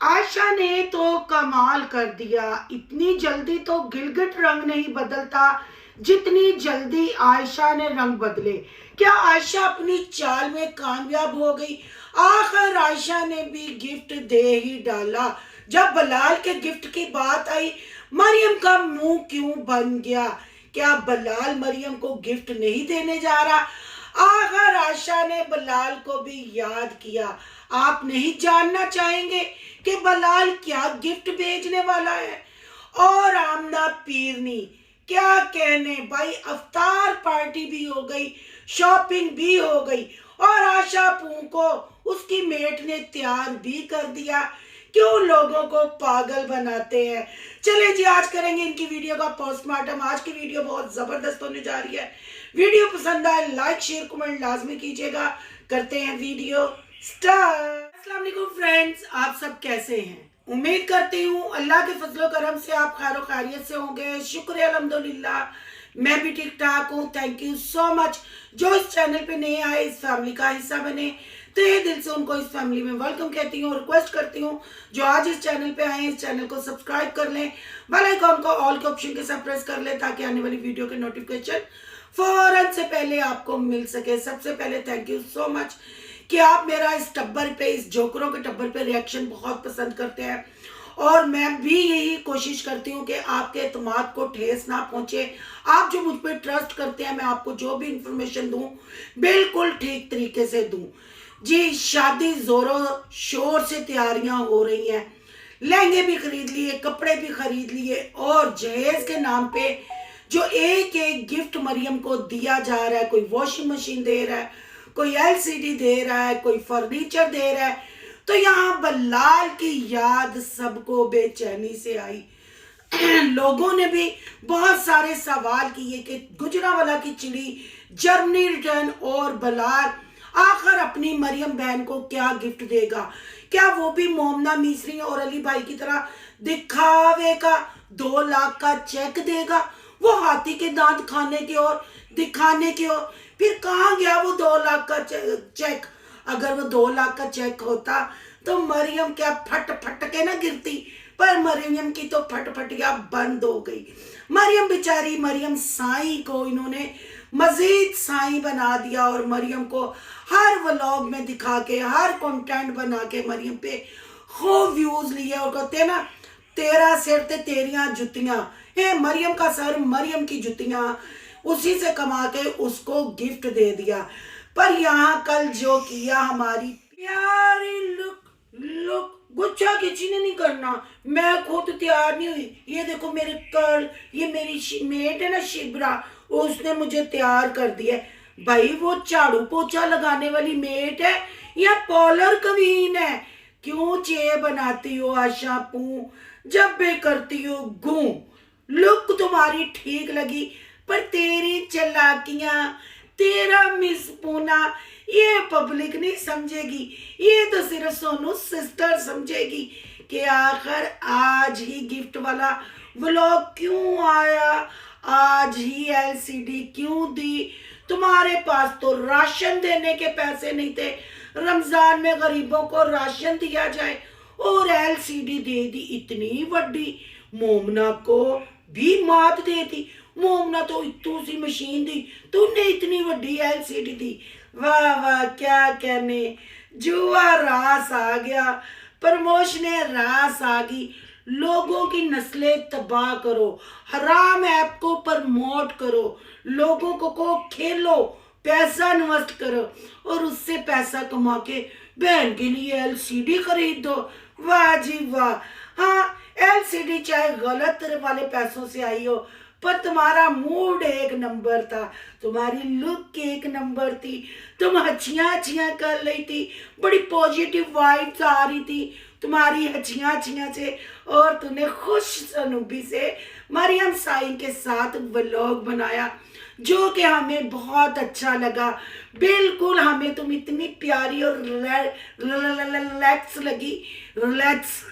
आयशा ने तो कमाल कर दिया। इतनी जल्दी तो गिलगिट रंग नहीं बदलता जितनी जल्दी आयशा ने रंग बदले। क्या आयशा अपनी चाल में कामयाब हो गई? आखिर आयशा ने भी गिफ्ट दे ही डाला। जब बलाल के गिफ्ट की बात आई, मरियम का मुंह क्यों बन गया? क्या बलाल मरियम को गिफ्ट नहीं देने जा रहा? आखिर आयशा ने बलाल को भी याद किया। आप नहीं जानना चाहेंगे कि बलाल क्या गिफ्ट भेजने वाला है? और आमना पीरनी क्या कहने भाई, अफ्तार पार्टी भी हो गई, शॉपिंग भी हो गई और आशा पू को उसकी मेट ने तैयार भी कर दिया। क्यों लोगों को पागल बनाते हैं? चले जी, आज करेंगे इनकी वीडियो का पोस्टमार्टम। आज की वीडियो बहुत जबरदस्त होने जा रही है। वीडियो पसंद आए लाइक शेयर कमेंट लाजमी कीजिएगा। करते हैं वीडियो स्टार्ट। अस्सलाम वालेकुम फ्रेंड्स, आप सब कैसे हैं? उम्मीद करती हूँ अल्लाह के फजलो करम से आप खैर खैरियत से होंगे। शुक्र है अल्हम्दुलिल्लाह, मैं भी ठीक ठाक हूँ। Thank you so much. जो इस चैनल पे नए आए, इस फैमिली का हिस्सा बने, तहे दिल से उनको इस फैमिली में वेलकम कहती हूँ। रिक्वेस्ट करती हूँ जो आज इस चैनल पे आए, इस चैनल को सब्सक्राइब कर लें, बेल आइकॉन को ऑल के ऑप्शन के साथ प्रेस कर लें ताकि आने वाली वीडियो के नोटिफिकेशन फौरन से पहले आपको मिल सके। सबसे पहले थैंक यू सो मच कि आप मेरा इस टब्बर पे, इस जोकरों के टब्बर पे रिएक्शन बहुत पसंद करते हैं और मैं भी यही कोशिश करती हूँ कि आपके एतमाद को ठेस ना पहुंचे। आप जो मुझ पर ट्रस्ट करते हैं, मैं आपको जो भी इंफॉर्मेशन दूं बिल्कुल ठीक तरीके से दूं। जी, शादी जोरों शोर से तैयारियां हो रही हैं। लहंगे भी खरीद लिए, कपड़े भी खरीद लिए और जहेज के नाम पे जो एक एक गिफ्ट मरियम को दिया जा रहा है, कोई वॉशिंग मशीन दे रहा है, कोई एलसीडी दे रहा है, कोई फर्नीचर दे रहा है, तो यहाँ बलाल की याद सबको बेचैनी से आई। लोगों ने भी बहुत सारे सवाल किए कि गुजरावाला की चिड़ी जर्मनी रिटर्न और बलाल आखिर अपनी मरियम बहन को क्या गिफ्ट देगा? क्या वो भी मोमना मिस्री और अली भाई की तरह दिखावे का 2 लाख का चेक देगा? वो हाथी के दांत खाने की और दिखाने की और फिर कहाँ गया वो 2 लाख का चेक? अगर वो 2 लाख का चेक होता तो मरियम क्या फट फट के ना गिरती, पर मरियम की तो फटफटिया बंद हो गई। मरियम बेचारी, मरियम साई को इन्होंने मजीद साई बना दिया और मरियम को हर व्लॉग में दिखा के, हर कंटेंट बना के मरियम पे खूब व्यूज लिए और कहते हैं ना, तेरा सिर ते तेरियां जुतियां। मरियम का सर मरियम की जुतियां, उसी से कमा के उसको गिफ्ट दे दिया। पर यहाँ कल जो किया हमारी प्यारी लुक लुक, गुच्छा किसी ने नहीं करना, मैं खुद तैयार नहीं हुई। ये देखो मेरे कर्ल, ये मेरी मेट है ना शिबरा, उसने मुझे तैयार कर दिया। भाई वो झाड़ू पोछा लगाने वाली मेट है या पॉलर कवीन है? क्यों चे बनाती हो आशा पू, जब भी करती हो गू। लुक तुम्हारी ठीक लगी, पर तेरी चालाकियां, तेरा मिस पूना ये पब्लिक नहीं समझेगी। ये तो सिर्फ सोनू सिस्टर समझेगी कि आखिर आज ही गिफ्ट वाला व्लॉग क्यों आया, आज ही एलसीडी क्यों दी? तुम्हारे पास तो राशन देने के पैसे नहीं थे, रमजान में गरीबों को राशन दिया जाए और एलसीडी दे दी इतनी बड़ी। मोमना को भी मात दे दी। मोमना तो इतू सी मशीन दी, तूने इतनी बड़ी एलसीडी दी। वाह वाह, क्या कहने, जुआ रास आ गया, प्रमोशन रास आ गई। लोगों की नस्लें तबाह करो, हराम ऐप को प्रमोट करो, लोगों को खेलो, पैसा इन्वेस्ट करो और उससे पैसा कमा के बहन के लिए एलसीडी खरीद दो। वाह जी वाह। हाँ, एलसीडी चाहे गलत वाले पैसों से आई हो, पर तुम्हारा मूड एक नंबर था, तुम्हारी लुक एक नंबर थी, तुम हचियां हचियां कर रही थी, बड़ी पॉजिटिव वाइब्स आ रही थी तुम्हारी हचियां हचियां से, और तूने खुश सनूबी से मरियम साई के साथ व्लॉग बनाया जो कि हमें बहुत अच्छा लगा। बिल्कुल हमें तुम इतनी प्यारी और रिलैक्स लगी, रिलैक्स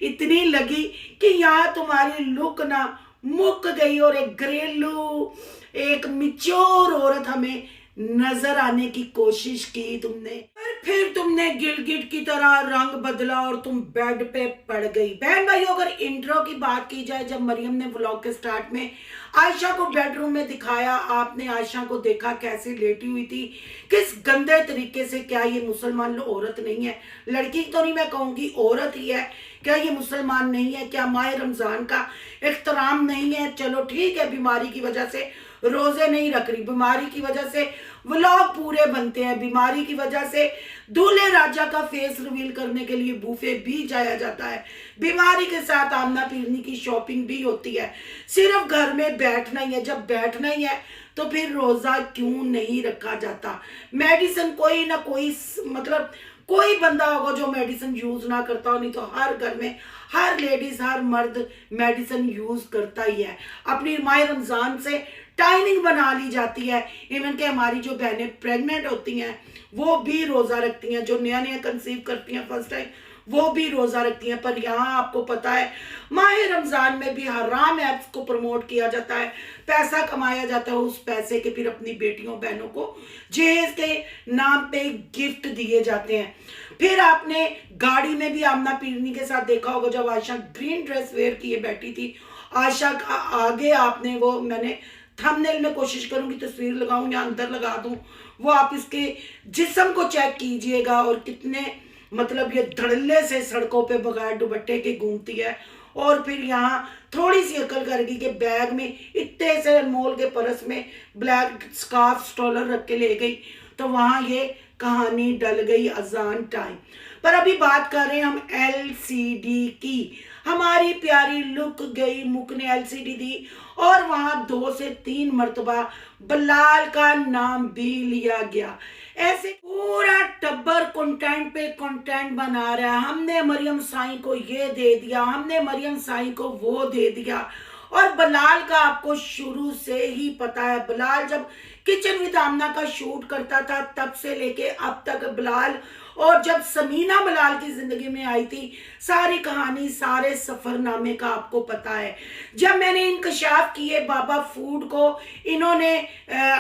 इतनी लगी कि यहाँ तुम्हारी लुक ना मुक गई और एक घरेलू, एक मिच्योर औरत हमें नजर आने की कोशिश की तुमने, पर फिर तुमने गिलगिट की तरह रंग बदला और तुम बेड पे पड़ गई। बहन भाई, अगर इंट्रो की बात की जाए, जब मरियम ने व्लॉग के स्टार्ट में आयशा को बेडरूम में दिखाया, आपने आयशा को देखा कैसे लेटी हुई थी, किस गंदे तरीके से। क्या ये मुसलमान औरत नहीं है? लड़की तो नहीं, मैं कहूंगी औरत ही है। क्या ये मुसलमान नहीं है? क्या माह रमजान का एहतराम नहीं है? चलो ठीक है, बीमारी की वजह से रोजे नहीं रख रही, बीमारी की वजह से व्लॉग पूरे बनते हैं, बीमारी की वजह से दूल्हे राजा का फेस रिवील करने के लिए बूफे भी जाया जाता है, बीमारी के साथ आमना पीरनी की शॉपिंग भी होती है। सिर्फ घर में बैठना ही है। जब बैठना ही है तो फिर रोजा क्यों नहीं रखा जाता? मेडिसिन कोई ना कोई, मतलब कोई बंदा होगा जो मेडिसिन यूज ना करता हो, नहीं तो हर घर में हर लेडीज हर मर्द मेडिसिन यूज करता ही है। अपनी माह रमजान से टाइमिंग बना ली जाती है। इवन के हमारी जो बहनें प्रेग्नेंट होती हैं वो भी रोजा रखती हैं, जो नया नया कंसीव करती हैं फर्स्ट टाइम वो भी रोजा रखती हैं। पर यहाँ आपको पता है माह रमजान में भी हराम एप्स को प्रमोट किया जाता है, पैसा कमाया जाता है। उस पैसे के फिर अपनी बेटियों बहनों को जहेज के नाम पे गिफ्ट दिए जाते हैं। फिर आपने गाड़ी में भी आमना पीरनी के साथ देखा होगा, जब आयशा ग्रीन ड्रेस वेयर किए बैठी थी, आयशा का आगे आपने वो, मैंने थंबनेल में कोशिश करूंगी तस्वीर लगाऊं या अंदर लगा दूं, वो आप इसके जिस्म को चेक कीजिएगा और कितने मतलब ये धड़ल्ले से सड़कों पे बगैर दुपट्टे के घूमती है। और फिर यहाँ थोड़ी सी अकल करेगी कि बैग में इतने से अनमोल के पर्स में ब्लैक स्कार्फ स्टॉलर रख के ले गई, तो वहाँ ये कहानी डल गई अजान टाइम। पर अभी बात कर रहे हैं हम एलसीडी की। हमारी प्यारी लुक गई, मुक ने एलसीडी दी और वहां 2 से 3 मर्तबा बलाल का नाम भी लिया गया। ऐसे पूरा टब्बर कंटेंट पे कंटेंट बना रहा है। हमने मरियम साईं को ये दे दिया, हमने मरियम साईं को वो दे दिया। और बलाल का आपको शुरू से ही पता है, बलाल जब किचन विद आमना का शूट करता था तब से लेके अब तक बलाल, और जब समीना बलाल की जिंदगी में आई थी, सारी कहानी सारे सफरनामे का आपको पता है। जब मैंने इंकशाफ किए बाबा फूड को, इन्होंने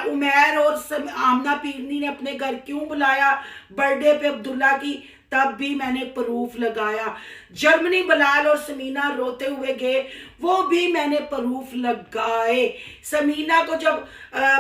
उमैर और आमना पीरनी ने अपने घर क्यों बुलाया बर्थडे पे अब्दुल्ला की, तब भी मैंने प्रूफ लगाया। जर्मनी बलाल और समीना रोते हुए गए, वो भी मैंने प्रूफ लगाए। समीना को जब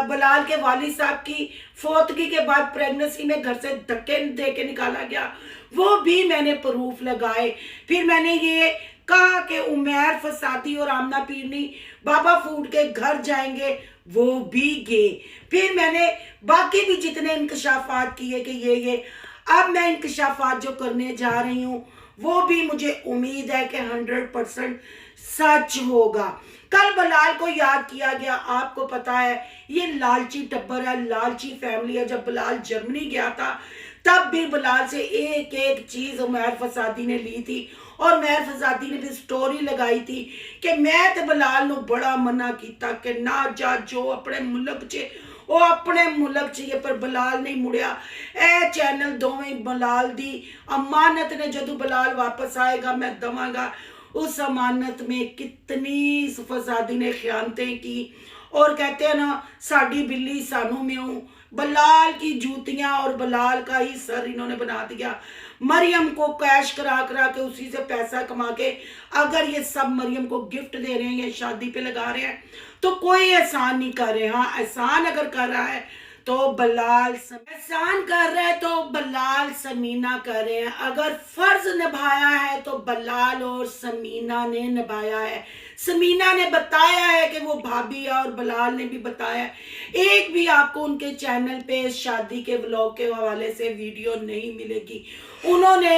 बलाल के वालिद साहब की फौतगी के बाद प्रेगनेंसी में घर से धक्के दे के निकाला गया, वो भी मैंने प्रूफ लगाए। फिर मैंने ये कहा कि उमैर फसादी और आमना पीरनी बाबा फूड के घर जाएंगे, वो भी गए। फिर मैंने बाकी भी जितने इंकशाफात किए कि ये अब मैं इंकशाफात जो करने जा रही हूँ वो भी मुझे उम्मीद है कि 100% सच होगा। कल बलाल को याद किया गया, आपको पता है ये लालची टब्बर है, लालची फैमिली है। जब बलाल जर्मनी गया था तब भी बलाल से एक एक चीज उमैर फसादी ने ली थी, और उमैर फसादी ने भी स्टोरी लगाई थी कि मैं तो बलाल ਨੂੰ बड़ा मना किया कि ना जा, जो अपने मुल्क च वो अपने मुल्क चाहिए, पर बलाल नहीं मुड़िया। ए चैनल दोवें बलाल दी अमानत ने, जदों बलाल वापस आएगा मैं दवांगा। उस अमानत में कितनी फसादी ने खयानतें की, और कहते हैं ना साड़ी बिल्ली सानू म्यूं, बलाल की जूतियां और बलाल का ही सर इन्होंने बना दिया। मरियम को कैश करा करा के उसी से पैसा कमा के अगर ये सब मरियम को गिफ्ट दे रहे हैं या शादी पे लगा रहे हैं तो कोई एहसान नहीं कर रहे। हाँ, एहसान अगर कर रहा है तो एहसान कर रहा है तो बलाल समीना कर रहे हैं। अगर फर्ज निभाया है तो बलाल और समीना ने निभाया है। समीना ने बताया है कि वो भाभी है और बलाल ने भी बताया है। एक भी आपको उनके चैनल पे शादी के व्लॉग के हवाले से वीडियो नहीं मिलेगी। उन्होंने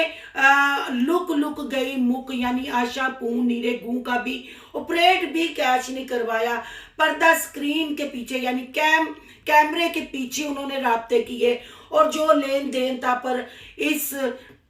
लुक गई मुक यानी आशा पू नीरे गू का भी ऑपरेट भी कैच नहीं करवाया। पर्दा स्क्रीन के पीछे यानी कैमरे के पीछे उन्होंने राब्ते किए, और जो लेन देन था। पर इस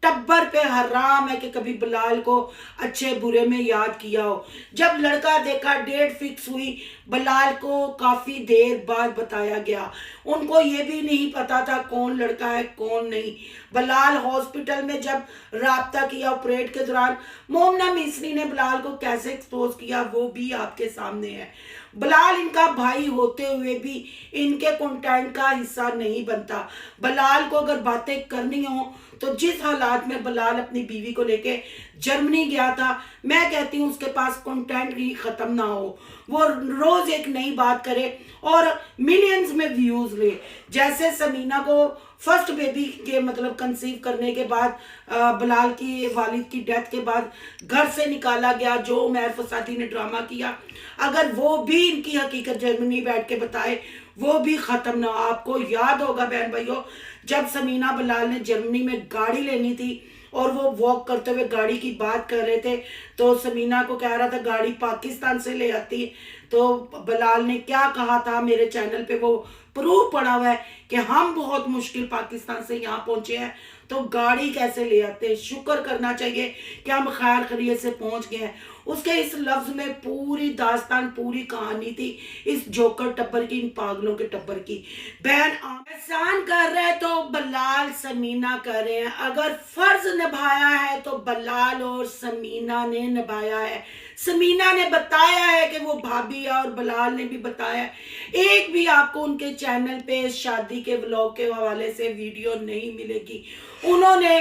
टब्बर पे हराम है कि कभी बलाल को अच्छे बुरे में याद किया हो। जब लड़का देखा, डेट फिक्स हुई, बलाल को काफी देर बाद बताया गया। उनको ये भी नहीं पता था कौन लड़का है कौन नहीं। बलाल हॉस्पिटल में जब राब्ता किया ऑपरेट के दौरान, मोमना मिस्री ने बलाल को कैसे एक्सपोज किया वो भी आपके सामने है। बलाल इनका भाई होते हुए भी इनके कंटेंट का हिस्सा नहीं बनता। बलाल को अगर बातें करनी हो तो जिस हालात में बलाल अपनी बीवी को लेके जर्मनी गया था, मैं कहती हूँ उसके पास कंटेंट ही खत्म ना हो। वो रोज एक नई बात करे और मिलियंस में व्यूज ले। जैसे समीना को फर्स्ट बेबी के मतलब कंसीव करने के बाद बलाल की वालिद की डेथ के बाद घर से निकाला गया, जो उमैर फसादी ने ड्रामा किया, अगर वो भी इनकी हकीकत जर्मनी बैठ के बताए वो भी खत्म ना। आपको याद होगा बहन भाइयों, जब समीना बलाल ने जर्मनी में गाड़ी लेनी थी और वो वॉक करते हुए गाड़ी की बात कर रहे थे, तो समीना को कह रहा था गाड़ी पाकिस्तान से ले आती, तो बलाल ने क्या कहा था, मेरे चैनल पे वो प्रूफ पड़ा हुआ है कि हम बहुत मुश्किल पाकिस्तान से यहाँ पहुंचे हैं, तो गाड़ी कैसे ले आते। शुक्र करना चाहिए कि हम खैर खैरियत से पहुंच गए हैं। उसके इस लफ्ज में पूरी दास्तान, पूरी कहानी थी इस जोकर टब्बर की, इन पागलों के टब्बर की। बहन एहसान कर रहे तो बलाल समीना कर रहे हैं, अगर फर्ज निभाया है तो बलाल और समीना ने निभाया है। समीना ने बताया है कि वो भाभी है और बलाल ने भी बताया है। एक भी आपको उनके चैनल पे शादी के व्लॉग के हवाले से वीडियो नहीं मिलेगी। उन्होंने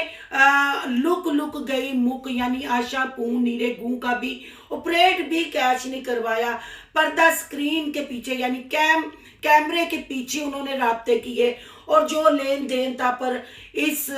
लुक गई मुक यानी आशा पू नीरे गू का भी ऑपरेट भी कैच नहीं करवाया। पर्दा स्क्रीन के पीछे यानी कैमरे के पीछे उन्होंने राब्ते किए, और जो लेन देन था पर इस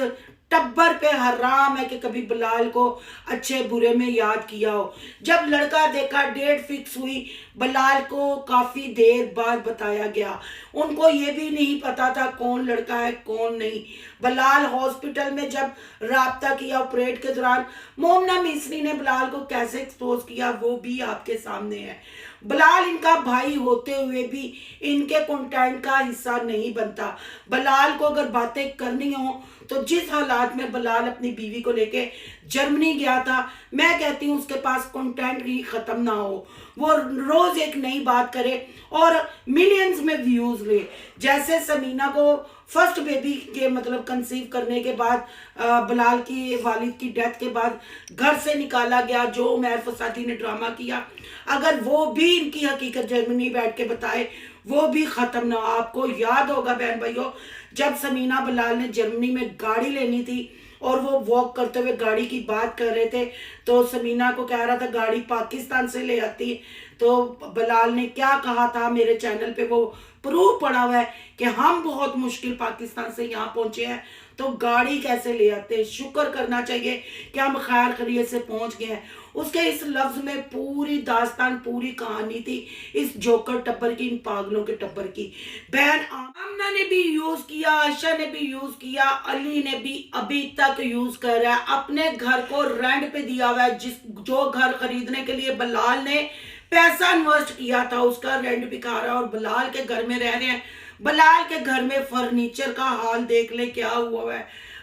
टब्बर पे हराम है कि कभी बलाल को अच्छे बुरे में याद किया हो। जब लड़का देखा, डेट फिक्स हुई, बलाल को काफी देर बाद बताया गया। उनको ये भी नहीं पता था कौन लड़का है कौन नहीं। बलाल हॉस्पिटल में जब राब्ता किया ऑपरेट के दौरान, मोमना मिस्री ने बलाल को कैसे एक्सपोज किया वो भी आपके सामने है। बलाल इनका भाई होते हुए भी इनके कंटेंट का हिस्सा नहीं बनता। बलाल को अगर बातें करनी हो तो जिस हालात में बलाल अपनी बीवी को लेके जर्मनी गया था, मैं कहती हूँ उसके पास कंटेंट ही खत्म ना हो। वो रोज एक नई बात करे और मिलियंस में व्यूज ले। जैसे समीना को फर्स्ट बेबी के मतलब कंसीव करने के बाद बलाल की वालिद की डेथ के बाद घर से निकाला गया, जो उमैर फसादी ने ड्रामा किया, अगर वो भी इनकी हकीकत जर्मनी बैठ के बताए वो भी खत्म ना। आपको याद होगा बहन भाइयों, जब समीना बलाल ने जर्मनी में गाड़ी लेनी थी और वो वॉक करते हुए गाड़ी की बात कर रहे थे, तो समीना को कह रहा था गाड़ी पाकिस्तान से ले आती, तो बलाल ने क्या कहा था, मेरे चैनल पे वो प्रूफ पड़ा हुआ है कि हम बहुत मुश्किल पाकिस्तान से यहाँ पहुंचे हैं, तो गाड़ी कैसे ले आते। शुक्र करना चाहिए कि हम खैर खैरियत से पहुंच गए हैं। उसके इस लफ्ज में पूरी दास्तान, पूरी कहानी थी इस जोकर टब्बर की, इन पागलों के टब्बर की। बहन आमना ने भी यूज किया, आयशा ने भी यूज किया, अली ने भी अभी तक यूज कर रहा है। अपने घर को रेंट पे दिया हुआ है, जो घर खरीदने के लिए बलाल ने पैसा इन्वेस्ट किया था उसका रेंट भी खा रहा है और बलाल के घर में रह रहे हैं। बलाल के घर में फर्नीचर का हाल देख ले क्या हुआ है।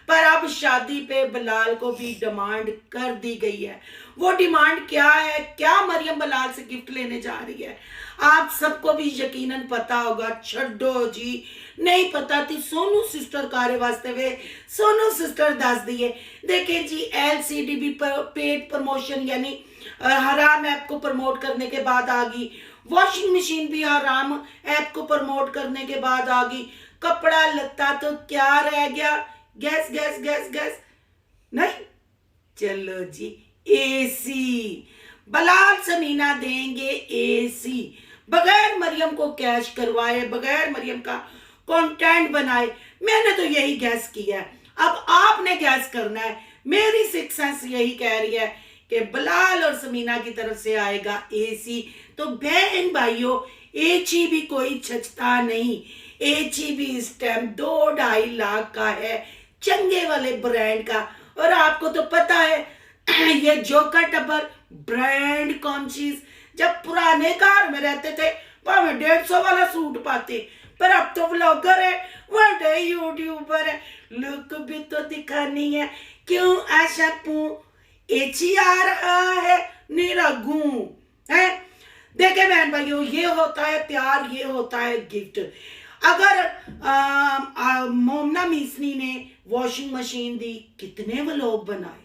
पर अब शादी पे बलाल को भी डिमांड कर दी गई है। वो डिमांड क्या है, क्या मरियम बलाल से गिफ्ट लेने जा रही है, आप सबको भी यकीनन पता होगा। छड्डो जी, नहीं पता थी सोनू सिस्टर कारे वास्ते वे सोनू सिस्टर दस दिए। देखिए जी, LCDB पर पेड प्रमोशन यानी हराम ऐप को प्रमोट करने के बाद आ गई। वॉशिंग मशीन भी हराम ऐप को प्रमोट करने के बाद आ गई। कपड़ा लत्ता तो क्या रह गया, गैस गैस गैस गैस नहीं, चलो जी AC। बलाल समीना देंगे AC, बगैर मरियम को कैश करवाए, बगैर मरियम का कंटेंट बनाए। मैंने तो यही गैस किया है, अब आपने गैस करना है। मेरी सिक्स सेंस यही कह रही है कि बलाल और समीना की तरफ से आएगा AC। तो बहन भाइयों, AC भी कोई छचता नहीं। AC भी इस टाइम 2-2.5 लाख का है, चंगे वाले ब्रांड का। और आपको तो पता है ये जोकर टब्बर ब्रांड कॉन्शियस, जब पुराने कार में रहते थे भावे 150 वाला सूट पाते, पर अब तो व्लॉगर है, बड़े यूट्यूबर है, लुक भी तो दिखानी है। क्यों आशा पू AC आ रहा है निरागू है। देखे बहन भाइयों, ये होता है प्यार, ये होता है गिफ्ट। अगर मोमना मिस्री ने वॉशिंग मशीन दी, कितने व्लॉग बनाए,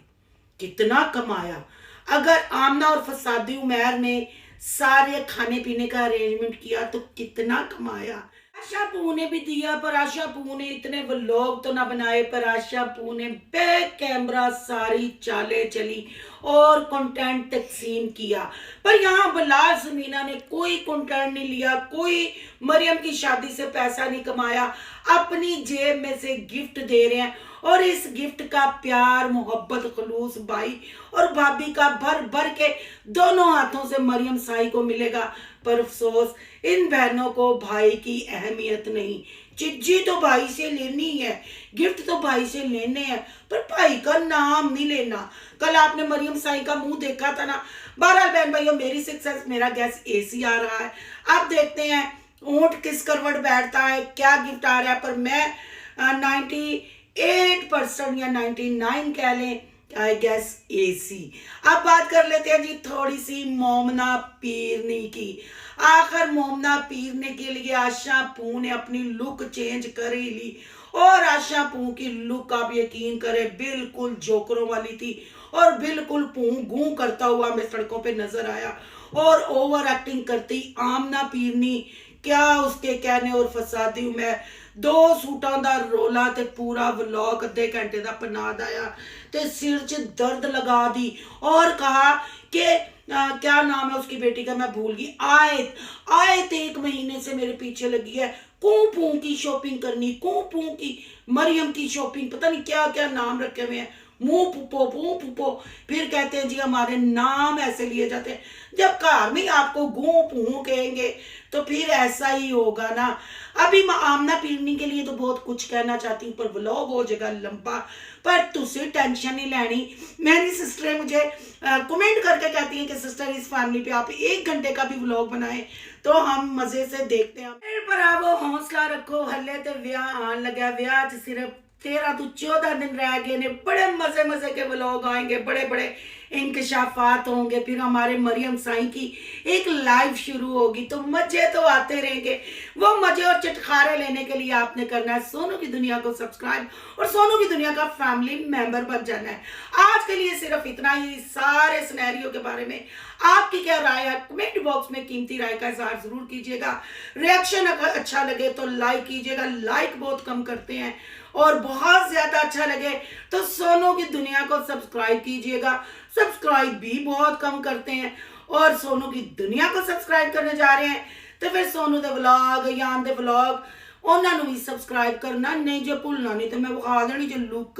कितना कमाया। अगर आमना और फसादी उमैर ने सारे खाने पीने का अरेंजमेंट किया तो कितना कमाया। आशा पू ने भी दिया, पर आशा पू ने इतने व्लॉग तो ना बनाए, पर आशा पू ने बैक कैमरा सारी चालें चली और कंटेंट तकसीम किया। पर यहाँ बिलाल समीना ने कोई कंटेंट नहीं लिया, कोई मरियम की शादी से पैसा नहीं कमाया, अपनी जेब में से गिफ्ट दे रहे हैं और इस गिफ्ट का प्यार मोहब्बत खलूस भाई और भाभी का भर भर के दोनों हाथों से मरियम साई को मिलेगा। पर अफसोस इन बहनों को भाई की अहमियत नहीं। चिज्जी तो भाई से लेनी है, गिफ्ट तो भाई से लेने हैं, पर भाई का नाम नहीं लेना। कल आपने मरियम साई का मुंह देखा था ना। बहरहाल बहन भाइयों, मेरी सक्सेस, मेरा गैस एसी आ रहा है। अब देखते हैं ऊंट किस करवट बैठता है, क्या गिफ्ट आ रहा है। पर मैं 98% या 99 कह लें, आई गेस एसी। अब बात कर लेते हैं जी थोड़ी सी मोमना पीरनी की। आखिर मोमना पीरने के लिए आशा पू ने अपनी लुक चेंज कर ही ली और आशा पू की लुक आप यकीन करें बिल्कुल जोकरों वाली थी और बिल्कुल पू गूं करता हुआ हमें सड़कों पे नजर आया और ओवर एक्टिंग करती आमना पीरनी, क्या उसके कहने और फसादी मैं 2 सूटां दा रोला ते पूरा व्लॉग अद्धे घंटे दा पनाद आया ते सिर च दर्द लगा दी और कहा कि क्या नाम है उसकी बेटी का, मैं भूल गई, आयत। आयत 1 महीने से मेरे पीछे लगी है, कूं पू की शॉपिंग करनी, कूं पू की, मरियम की शॉपिंग, पता नहीं क्या क्या नाम रखे हुए हैं, मुंह पुपो। फिर कहते हैं जी हमारे नाम ऐसे लिए जाते हैं। जब घर में आपको गूं पू कहेंगे तो फिर ऐसा ही होगा ना। अभी मैं आमना पीरनी के लिए तो बहुत कुछ कहना चाहती हूँ, पर व्लॉग हो जाएगा लंबा। पर तुझे टेंशन नहीं लेनी। मेरी सिस्टर मुझे कमेंट करके कहती है कि सिस्टर इस फैमिली पे आप 1 घंटे का भी व्लॉग बनाए तो हम मजे से देखते हैं। पर आप हौसला रखो, हले तो ब्याह आन लगा, ब्याह सिर्फ 13 तो 14 दिन रह गए ने। बड़े मजे के व्लॉग आएंगे, बड़े बड़े इंकशाफात होंगे। फिर हमारे मरियम साई की एक लाइव शुरू होगी तो मजे तो आते रहेंगे। वो मजे और चटखारे लेने के लिए आपने करना है सोनू की दुनिया को सब्सक्राइब और सोनू की दुनिया का फैमिली मेंबर बन जाना है। आज के लिए सिर्फ इतना ही। सारे सिनेरियो के बारे में आपकी क्या राय है, कमेंट बॉक्स में कीमती राय का इजहार जरूर कीजिएगा। रिएक्शन अगर अच्छा लगे तो लाइक कीजिएगा, लाइक बहुत कम करते हैं, और बहुत ज्यादा अच्छा लगे तो सोनू की दुनिया को सब्सक्राइब कीजिएगा, सब्सक्राइब भी बहुत कम करते हैं। और सोनू की दुनिया को सब्सक्राइब करने जा रहे हैं तो फिर सोनू दे व्लॉग, यान दे व्लॉग उन्होंने भी सब्सक्राइब करना नहीं जो भूलना, नहीं तो मैं विखा देनी जो लुक।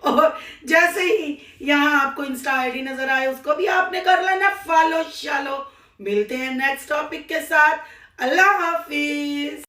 और जैसे ही यहाँ आपको इंस्टा आईडी नजर आए उसको भी आपने कर लेना फॉलो। चलो मिलते हैं नेक्स्ट टॉपिक के साथ। अल्लाह हाफिज।